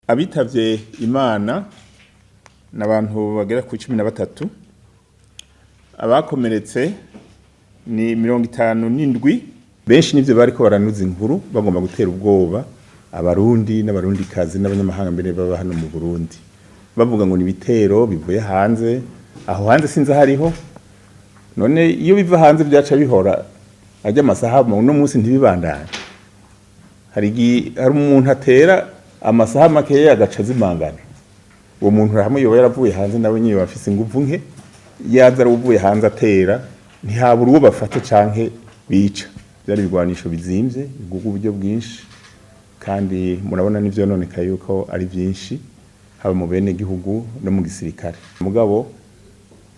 abitavye Imana n'abantu bagera ku 13 abakomeretse ni 57 benshi nivyo bariko baranuza inkuru bagomba gutera ubwoba abarundi n'abarundi kazi n'abanyamahanga mbere baba hano mu Burundi bavuga ngo ni bitero bivuye hanze aho hanze sinza hariho none iyo biva hanze byaca bihora ajya amasaha mu no munsi ntibibandanye hari umuntu atera amasaha makeya agaca zimangana uwo muntu hamwe yoba yaravuye hanze nawe nyiye bafise inguvu nke yaza ruvuye hanze atera ntihabura uwo bafate canke bica byari bigwanisho bizimvye igugu buryo bwinshi kandi murabona nivyo noneka yuko ari byinshi haba mu bene gihugu no mu gisirikare mugabo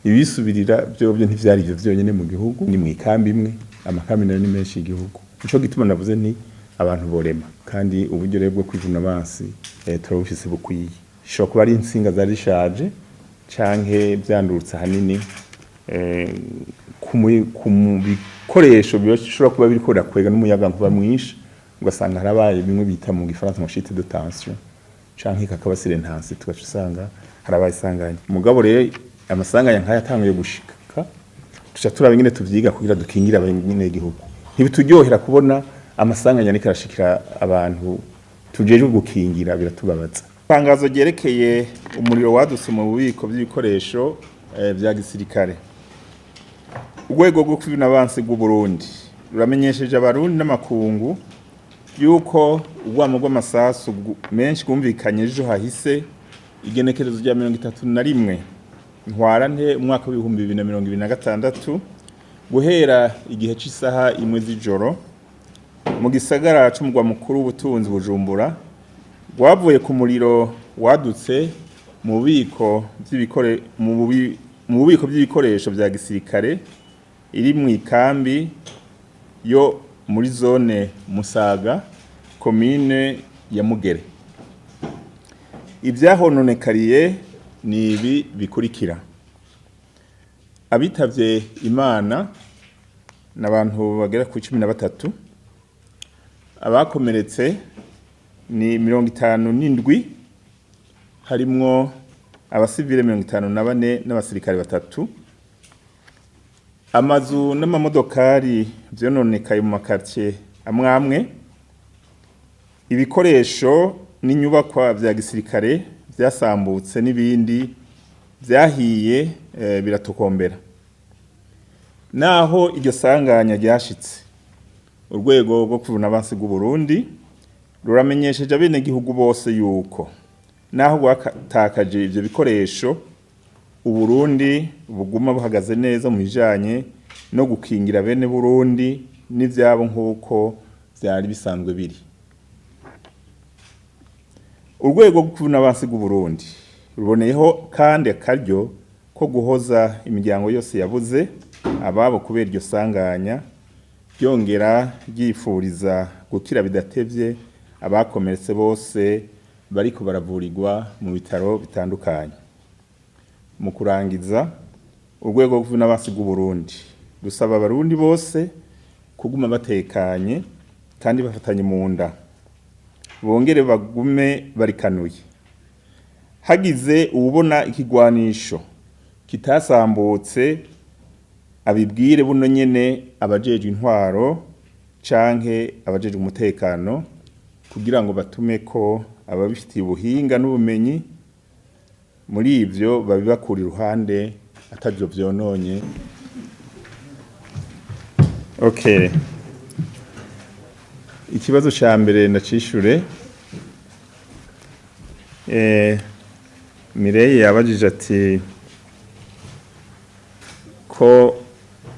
ibisubirira byo ntivyari ivyo vyonyene mu gihugu ni mwikambi imwe amakambi nayo ni menshi igihugu ico gituma navuze nti abantu borema kandi uburyo rero bwo kwivuna abansi turabufise bukwiye shobora kuba ari insinga zari zishaje canke vyandurutse hanini ku bikoresho bishobora kuba biriko birakwega n'umuyaga nkuba mwinshi ugasanga harabaye bimwe bita mu gifaransa chute de tension canke kakaba silentansi tugaca usanga harabaye isanganya mugabo rero amasanganya nkaya atanguye gushika tuca turaba ingene tuvyiga kugira dukingira abanyene igihugu ntibituryohera kubona amasanganya ariko arashikira abantu tujeje gukingira biratubabaza itangazo ryerekeye umuriro wadutse mu bubiko by'ibikoresho vya gisirikare urwego rwo kwivuna abansi bw'u Burundi ruramenyesheje abarundi n'amakungu yuko urwamo rw'amasasu menshi gwumvikanye ejo hahise igenekerezo rya 31 ntwarante umwaka w'ibihumbi 2026 guhera igihe c'isaha imwe z'ijoro mu gisagara c'umugwa mukuru w'ubutunzi Bujumbura rwavuye ku muriro wadutse mu bubiko by'ibikoresho vya gisirikare iri mu ikambi yo muri zone Musaga komine ya Mugere ivyahononekariye ni ibi bikurikira abitavye Imana n'abantu bagera ku 13 abakomeretse ni 57 harimwo abasivile 54 n'abasirikare batatu amazu n'amamodokari vyononekaye mu makartie amwamwe ibikoresho n'inyubakwa vya gisirikare vyasambutse n'ibindi vyahiye biratokombera naho iryo sanganya ryashitse urwego rwo kwivuna abansi bw'u Burundi ruramenyesheje abene gihugu bose yuko naho gwatakaje ivyo bikoresho u Burundi buguma buhagaze neza mu bijanye no gukingira bene Burundi n'ivyabo nkuko vyari bisanzwe biri urwego rwo kwivuna abansi bw'u Burundi ruboneyeho kandi akaryo ko guhoza imiryango yose yabuze ababo kubera iryo sanganya byongera ryifuriza gukira bidatevye abakomeretse bose bariko baravurirwa mu bitaro bitandukanye mu kurangiza urwego rwo kwivuna abansi bw'u Burundi rusaba abarundi bose kuguma batekanye kandi bafatanye mu nda bongere bagume barikanuye hagize ubona ikigwanisho kitasambutse abibwire buno nyene abajeje intwaro canke abajeje umutekano kugira ngo batume ko ababifitiye ubuhinga n'ubumenyi muri ivyo babibakura iruhande atavyo vyononye okay ikibazo ca mbere ndacishure Mireye yabajije ati ko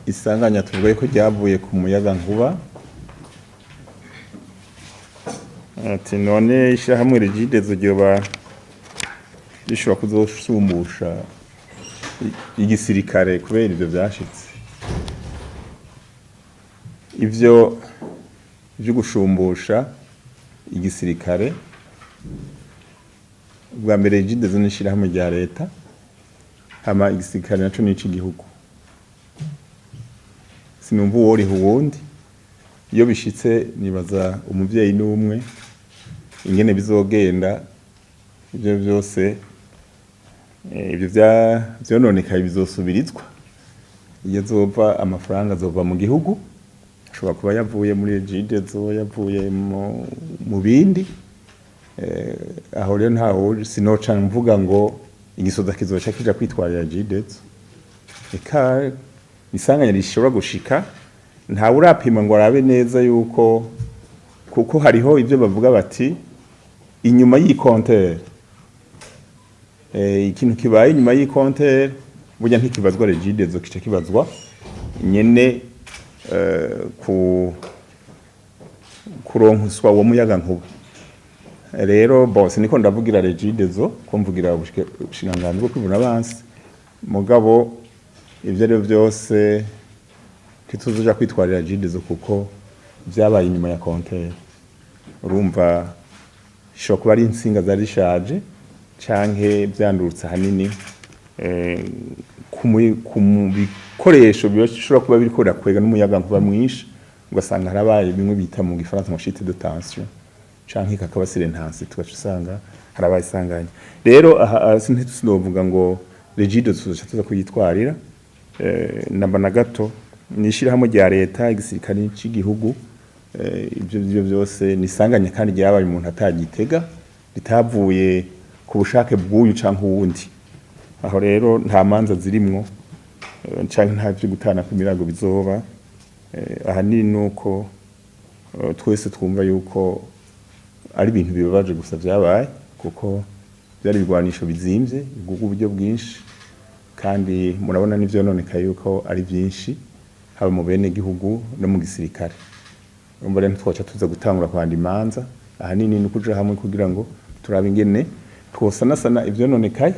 isanganya tuvuye ko ryavuye ku muyaga nkuba ati none ishyirahamwe rigidezo ryoba rishobora kuzosumbusha igisirikare kubera ivyo vyashitse ivyo byo gushumbusha igisirikare bwa mbere rigidezo n'ishyirahamwe rya leta hama igisirikare naco n'ici gihugu sinumva uwo uriho uwundi iyo bishitse nibaza umuvyeyi n'umwe ingene bizogenda ibyo byose ibyo byononekaye bizosubirizwa iyo zova amafaranga azova mu gihugu, ashobora kuba yavuye muri Regidezo, yavuye mu bindi. Aho rero ntaho sinoca mvuga ngo igisoza kizoca kija kwitwarira Regidezo. Eka isanganya rishobora gushika, ntawe urapima ngo arabe neza yuko, kuko hariho ibyo bavuga bati inyuma y'ikonteri, ikintu kibaye inyuma y'ikonteri burya ntikibazwa Regidezo, kica kibazwa nyene kuronkoswa uwo muyaga nkuba. Rero bose niko ndavugira Regidezo, ko mvugira ubushikiranganji bwo kwivuna abansi, mugabo ivyo ari byose kituzoja kwitwarira Regidezo kuko vyabaye inyuma ya konteri. Urumva shobora kuba ari insinga zari zishaje canke vyandurutse hanini ku bikoresho bishobora kuba biriko birakwega n'umuyaga nkuba mwinshi, ugasanga harabaye bimwe bita mu gifaransa chute de tension canke kakaba silentansi, tugaca usanga harabaye isanganya. Rero aha sintuvuga ngo Regidezo tuza kuyitwarira, namba na gato nishirahamwe rya leta, igisirikare cy'igihugu, ibyo byose nisanganya kandi ryabaye umuntu atagitega, ritavuye ku bushake bw'uyu canke uwundi. Aho rero nta manza zirimwo canke nta byo gutana ku mirago bizoba. Ahanini nuko twese twumva yuko ari ibintu bibabaje gusa vyabaye, kuko byari bigwanisho bizimvye bigugu uburyo bwinshi, kandi murabona n'ivyo nonekaye yuko ari byinshi, haba mu bene gihugu no mu gisirikare. Urumva rero twaca tuza gutangura kwanda imanza, ahanini ni ukuja hamwe kugira ngo turabe ingene twosanasana ivyo nonekaye,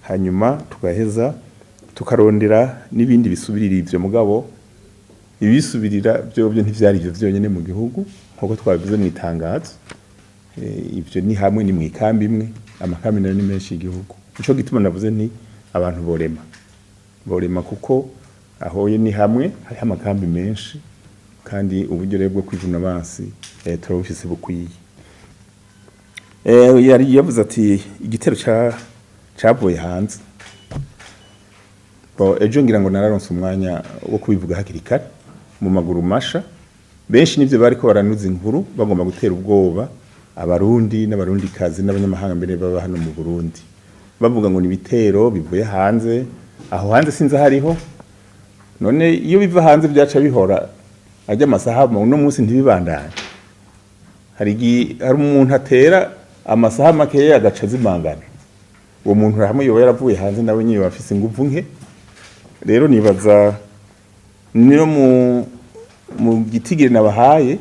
hanyuma tugaheza tukarondera n'ibindi bisubirira ivyo. Mugabo ibisubirira byo ntivyari ivyo vyonyene mu gihugu, nkuko twabivuze mu itangazo. Ivyo ni hamwe, ni mu ikambi imwe, amakambi nayo ni menshi y'igihugu. Ico gituma navuze nti abantu borema kuko ahoye ni hamwe, hari amakambi menshi, kandi uburyo rero bwo kwivuna abansi turabufise bukwiye. Yari yavuze ati igitero cavuye hanze. Ejo ngira ngo nararonse umwanya wo kubivuga hakiri kare mu maguru masha. Benshi nivyo bariko baranuza inkuru, bagomba gutera ubwoba abarundi n'abarundikazi n'abanyamahanga mbere baba hano mu Burundi, bavuga ngo ni bitero bivuye hanze. Aho hanze sinza hariho, none iyo biva hanze byaca bihora ajya amasaha uno munsi ntibibandanye. Hari umuntu atera amasaha makeya agaca zimangana, uwo muntu hamwe yoba yaravuye hanze nawe nyine bafise inguvu nke. Rero nibaza niyo mu gitigiri nabahaye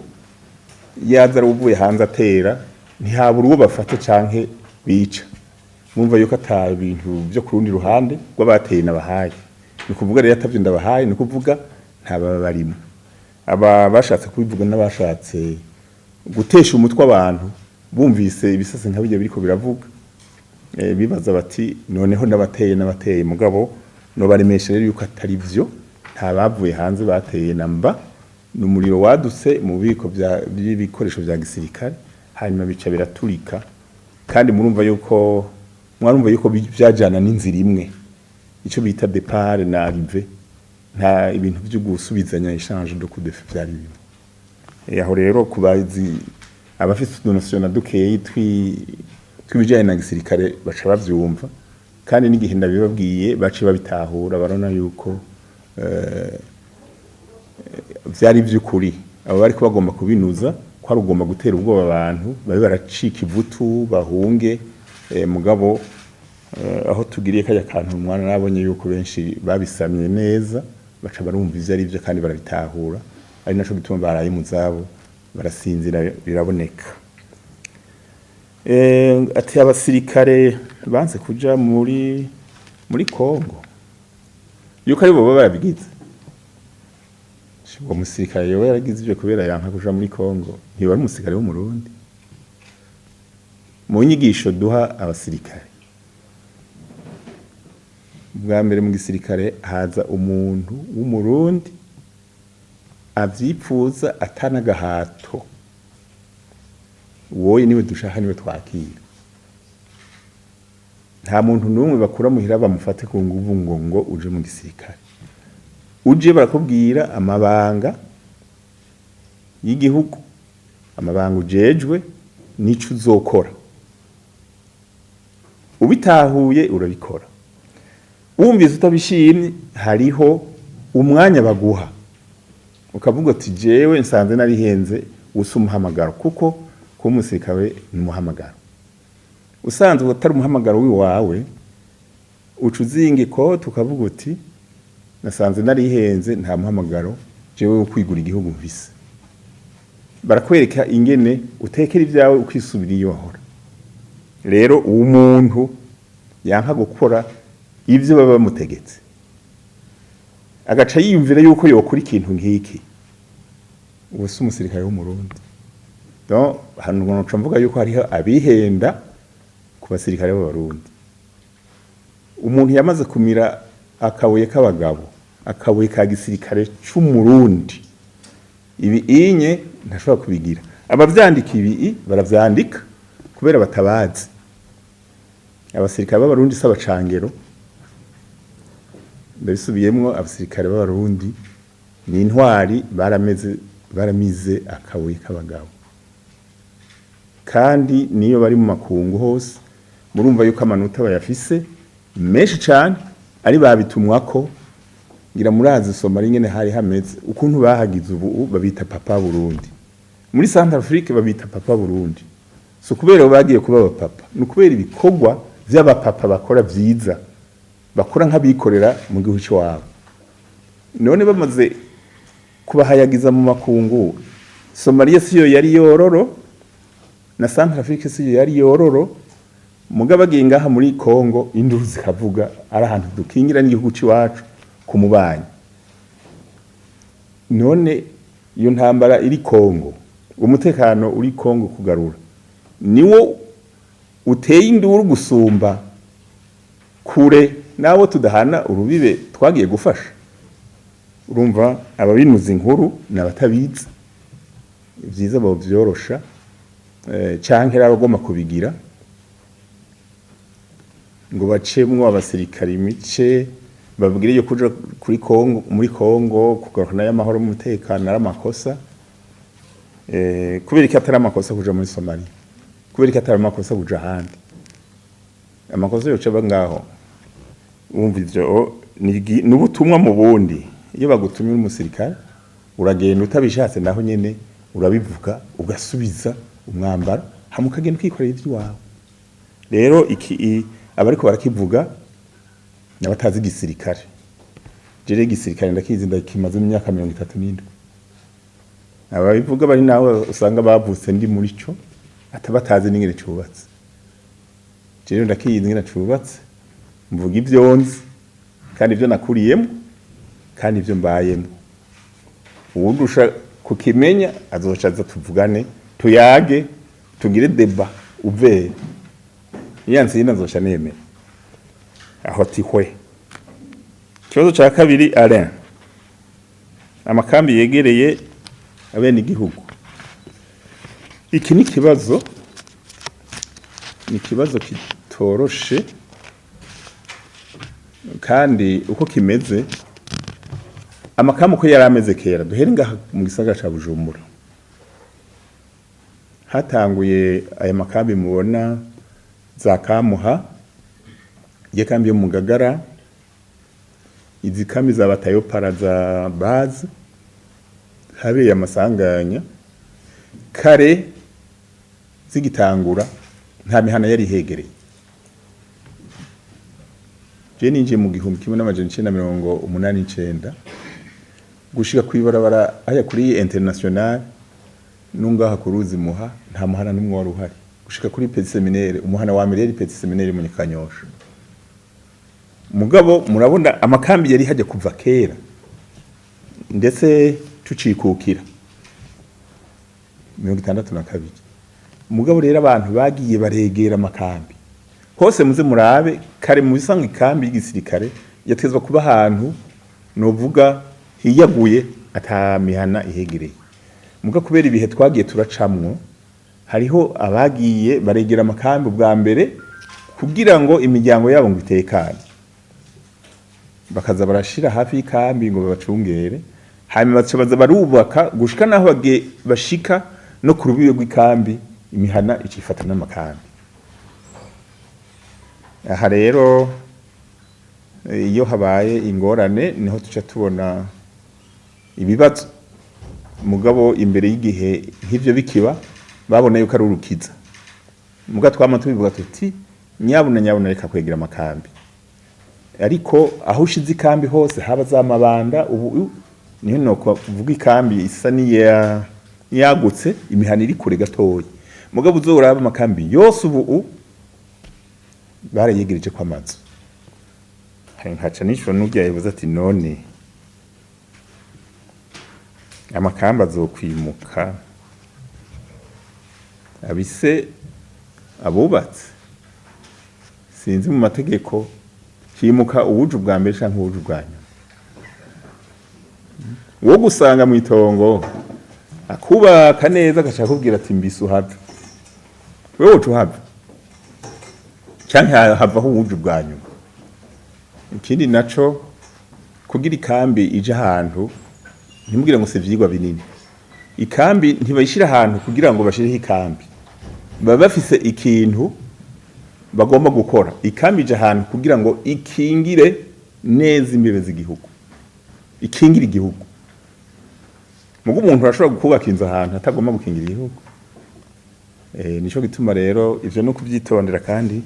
yaza uvuye hanze atera, ntihabura uwo bafata canke bica. Mumva yuko ata ibintu byo kurundi ruhande rw'abateye nabahaye, ni kuvuga rero atavyo ndabahaye, ni kuvuga ntaba barimo. Aba bashatse kubivuga n'abashatse gutesha umutwe abantu bumvise ibisase nkabije biriko biravuga, bibaza bati noneho n'abateye mugabo no baremesha rero yuko atari vyo, nta bavuye hanze bateye namba. N'umuriro waduse mu biko by'ibikoresho bya gisirikare, hanyuma bica biraturika, kandi mwarumva yuko byajana n'inzira imwe, ico bita départ na arrivée, nta ibintu byo gusubizanya échange de coup de feu byari bimwe. Aho rero kubazi abafite notion dukeye twibijanye na gisirikare baca bavyumva, kandi n'igihe ndabibabwiye bace babitahura, barona yuko vyari vy'ukuri. Abo bari ko bagomba kubinuza, ko ari ugomba gutera ubwoba abantu babe baracika ivutu bahunge. Mugabo aho tugiriye kajya kantu umwana nabonye yuko benshi babisamye neza, baca barumva ivyo ari byo kandi barabitahura, ari naco gituma baraye mu zabo barasinzira biraboneka. Ati abasirikare banze kuja muri Kongo yuko ari bo barabigize. Uwo musirikare yoba yaragize ivyo kubera yanka kuja muri Kongo, ntibari umusirikare wo mu Burundi. Mu nyigisho duha abasirikare, bwa mbere mu gisirikare haza umuntu w'umurundi avyipfuza atanagahato, wowe niwe dushaka niwe twakira. nta muntu n'umwe bakura muhira bamufate ku nguvu ngo uje mu gisirikare. Uje barakubwira amabanga y'igihugu, amabanga ujejwe n'ico uzokora. Ubitahuye urabikora. Wumvise utabishimye hariho umwanya baguha. Ukavuga ati jewe nsanze narihenze usa umuhamagaro, kuko kuba umusirikare ni umuhamagaro. Usanzwe utari umuhamagaro w'iwawe uca uzinga ikoti ukavuga uti nasanze narihenze nta muhamagaro jewe wo kwigura igihugu mfise. Barakwereka ingene utekera ibyawe ukisubira iyo wahora. Rero uwo muntu yanka gukora ivyo baba bamutegetse, agaca yiyumvira yuko yokora ikintu nk'iki, uwo si umusirikare w'umurundi. Donc hano ngoca mvuga yuko hariho abihenda ku basirikare b'abarundi. Umuntu yamaze kumira akabuye k'abagabo, akabuye ka gisirikare c'umurundi, ibi inye ntashobora kubigira. Abavyandika ibi baravyandika kubera batabazi. Abasirikare b'abarundi s'abacangero, ndabisubiyemwo, abasirikare b'abarundi ni intwari, baramize akabuye k'abagabo. Kandi niyo bari mu makungu hose murumva yuko amanota bayafise menshi cyane, ari babitumwako. Ngira murazi Somalia nyene hari hameze ukuntu bahagize ubu babita papa Burundi. Muri Central Afrique babita papa Burundi. So kubera bagiye kuba abapapa, nukubera ibikorwa vy'abapapa bakora vyiza, bakora nk'abikorera mu gihugu cy'wabo. None bamaze kubahayagiza mu makungu, Somalia siyo yari yororo na Central Afrique siyo yari yororo, mugaba bagenga muri Kongo induru zikavuga ari ahantu dukingira n'igihugu cy'iwacu kumubanyi. None iyo ntambara iri Kongo, umutekano uri Kongo kugarura, niwo uteye induru gusumba kure nawo tudahana urubibe twagiye gufasha. Urumva ababinuza inkuru n'abatabizi vyiza bo vyorosha canke abagoma kubigira ngo bacemwo abasirikari imice babwire yo kuja kuri Kongo, muri Kongo kugarukana y'amahoro mu mutekano ari amakosa. Kubera ko atari amakosa kuja muri Somalia, kubera ko atari amakosa kuja ahandi, amakosa yoca bangaho. Umva ivyo n'ubutumwa mu bundi. Iyo bagutumye umusirikare uragenda utabishatse, naho nyene urabivuga ugasubiza umwambaro hamukagenda ukikorera ivy'iwawe. Rero iki abariko barakivuga n'abatazi igisirikare. Jere igisirikare ndakizi ndakimaze mu myaka 37. Ababivuga bari nawe usanga bavutse ndi muri cyo atabatazi n'ingene cyubatse. Jere ndakizi n'ingene cyubatse, mvuga ivyonzi kandi ivyo nakuriyemo kandi ivyo mbayemo. Uwundusha kukimenya azocaza tuvugane, tuyage, tugire deba uvere. Yansi inazoca nemera. Aho tihwe. Kibazo ca kabiri Alain. Amakambi yegereye abene igihugu. Iki ni kibazo kitoroshe, kandi uko kimeze amakamu ko yarameze kera. Duhere ngaha mu gisagara ca Bujumbura hatanguye aya makambi mubona za Kamuha, ye kambi yo mu Ngagara, izi kambi za Batayopara za Bazi, habeye amasanganya kare zigitangura nta mihana yari hegereye. Je ninje mu 1989 gushika kwibarabara aya kuri international nungaha kuruzi muha nta muhana numwe wari uhari. Gushika kuri Petit Seminaire, umuhana wa mbere yari Petit Seminaire mu Kanyosha. Mugabo murabona amakambi yari hajya kuva kera ndetse tucikukira 1962. Mugabo rero abantu bagiye baregera amakambi hose. Muze murabe kare mu bisanga ikambi y'igisirikare yatezwa kuba ahantu novuga hiyaguye atamihana ihegereye. Muga kubera ibihe twagiye turacamwo, hariho abagiye baregera amakambi bwa mbere kugira ngo imiryango yabo ngo itekane bakaza barashira hafi y'ikambi ngo babacungere hanyuma baza barubaka gushika naho bashika no ku rubibe rw'ikambi imihana icifata n'amakambi. Aha rero iyo habaye ingorane niho tuca tubona ibibazo mugabo imbere y'igihe nk'ivyo bikiba babona yuko ari urukiza muga twama tubivuga tuti nyabuna reka kwegera amakambi ariko aho ushize ikambi hose haba za mabanda ubu niho no kuvuga ikambi isa yagutse imihana iri kure gatoya mugabo uzoraba amakambi yose ubu barayegereje kwa mazu nkaca nishura n'ubyaye buza ati none amakamba azokwimuka abise abubatse sinzi mu mategeko kimuka uwuje bwa mbere canke uwuje bwa nyuma wo gusanga mu itongo akubaka neza agashaka kubwira ati mbisu have wewe ucuhava canke havaho uwuje bwa nyuma. Ikindi naco kugira ikambi ije ahantu ntimubwire ngo se vyigwa binini ikambi ntibayishira ahantu kugira ngo bashireho ikambi baba bafise ikintu bagomba gukora ikambi ije ahantu kugira ngo ikingire neza imbibe z'igihugu ikingira igihugu mugo umuntu arashobora kubaka inzu ahantu atagomba gukingira igihugu nico gituma rero ivyo no kuvyitondera kandi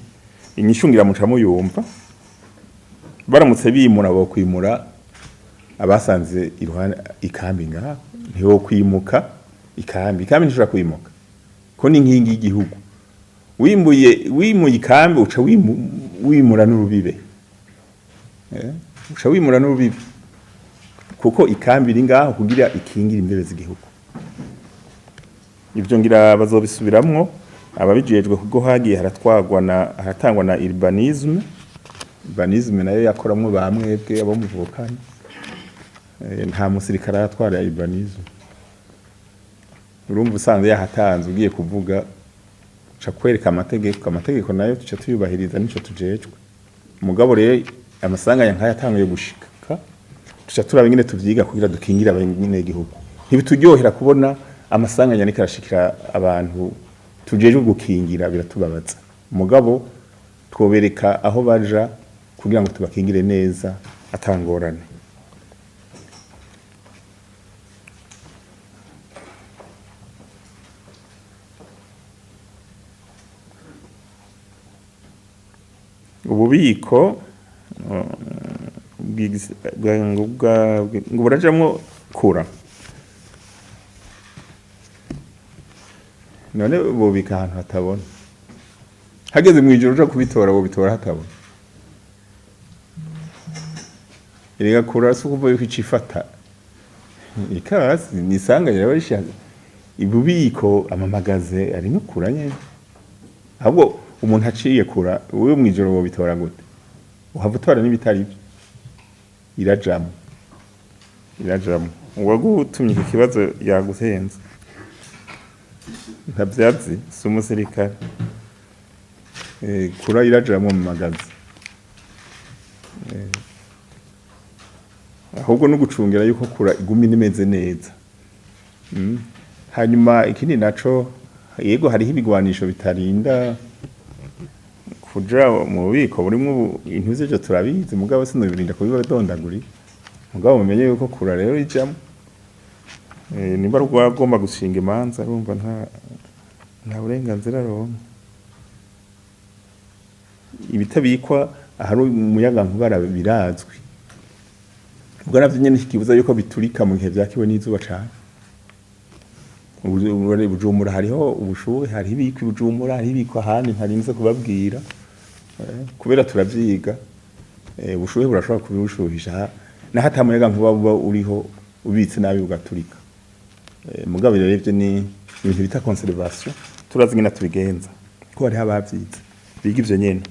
inyishungira muca muyumva baramutse bimura bo kwimura abasanze iruhande ikambi ngaho ntiwo kwimuka ikambi ntishobora kwimuka ko ni nkingi y'igihugu wimuye ikambi uca wimura n'urubibe uca wimura n'urubibe kuko ikambi iri ngaho kugira ikingira imbere z'igihugu. Ivyo ngira bazobisubiramwo ababijejwe kuko hagiye haratangwa na urbanisme nayo yakoramwo bamwebwe abo muvukana nta musirikare atwara urbanisme urumva usanze yahatanze ugiye kuvuga ca kwereka amategeko nayo tuca tuyubahiriza nico tujejwe mugabo rero amasanganya nkaya yatanguye gushika tuca turaba ingene tuvyiga kugira dukingira abanyene igihugu ntibituryohera kubona amasanganya ariko arashikira abantu tujejwe gukingira biratubabaza mugabo twobereka aho baja kugira ngo tubakingire neza atangorane. Ububiko ngo burajamwo kura none bubika ahantu hatabona hageze mu ijoro uja kubitora bitora hatabona irega kura so kuva yuko icifata ikasi nisanganya y'abashaje ibubiko amamagaze ari no kura nyene ahubwo umuntu aciye kura wewe mu ijoro bo bitora gute uhavutora n'ibitari irajamo uwagutumye iki kibazo yagusenze ntabyazi sumusirikare kura irajamo mu magazi ahubwo no gucungira yuko kura igumi nimeze neza hanyuma ikindi naco yego hariho ibigwanisho bitarinda kuja mu bubiko burimwo intuze byo turabizi mugabo sinobirinda kubiba dondaguri mugabo mumenye yuko kura rero ijamo nimba rwagomba gushinga imanza urumva nta burenganzira ronka ibitabikwa ahari umuyaga nkubara birazwi ubwo navyo nyene kibuza yuko biturika mu gihe vyakiwe n'izuba cyane Bujumbura hariho ubushuhe hariho ibikwa Bujumbura hariho ibikwa ahandi ntarinze kubabwira kubera turavyiga ubushuhe burashobora kubirushuhisha na hata umuyaga nkuba buba uriho ubitse nabi ugaturika mugabo rero ivyo ni ibintu bita conservation turazi ngena tubigenza ko hariho abavyize biga ivyo nyene.